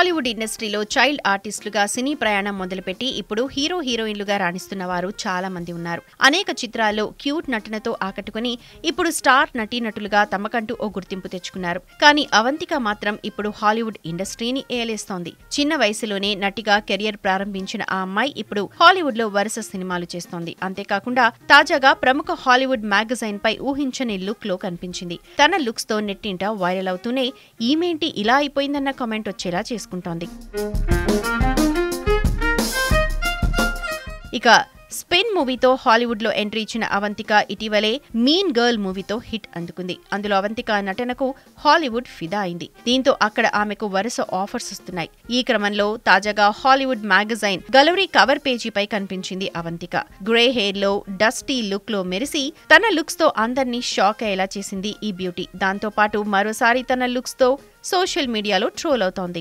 Hollywood ఇండస్ట్రీలో child ఆర్టిస్టులుగా సినీ ప్రయాణం మొదలుపెట్టి ఇప్పుడు హీరో హీరోయిన్లుగా రాణిస్తున్న వారు చాలా మంది ఉన్నారు. అనేక చిత్రాల్లో క్యూట్ నటనతో ఆకట్టుకుని ఇప్పుడు స్టార్ నటీనటులుగా తమకంటూ ఓ గుర్తింపు తెచ్చుకున్నారు. కానీ అవంతిక మాత్రం ఇప్పుడు హాలీవుడ్ ఇండస్ట్రీని ఏలేస్తోంది. చిన్న వయసులోనే నటిగా కెరియర్ ప్రారంభించిన ఆ అమ్మాయి ఇప్పుడు హాలీవుడ్ లో వరుస సినిమాలు చేస్తోంది. అంతేకాకుండా తాజాగా ప్రముఖ హాలీవుడ్ మ్యాగజైన్ పై ఊహించని లుక్ లో కనిపించింది. తన లుక్స్ తో నెట్టింట వైరల్ అవుతూనే ఈమేంటి ఇలా అయిపోయిందన్న కామెంట్ వచ్చేలా చేసుకుంటోంది. ఇక స్పిన్ మూవీతో హాలీవుడ్ లో ఎంట్రీ ఇచ్చిన అవంతిక ఇటీవలే మీన్ గర్ల్ మూవీతో హిట్ అందుకుంది. అందులో అవంతిక నటనకు హాలీవుడ్ ఫిదా అయింది. దీంతో అక్కడ ఆమెకు వరుస ఆఫర్స్ వస్తున్నాయి. ఈ క్రమంలో తాజాగా హాలీవుడ్ మ్యాగజైన్ గలవరీ కవర్ పేజీపై కనిపించింది అవంతిక. గ్రే హెయిర్ లో డస్టీ లుక్ లో మెరిసి తన లుక్స్ తో అందర్నీ షాక్ అయ్యేలా చేసింది ఈ బ్యూటీ. దాంతో పాటు మరోసారి తన లుక్స్ తో సోషల్ మీడియాలో ట్రోల్ అవుతోంది.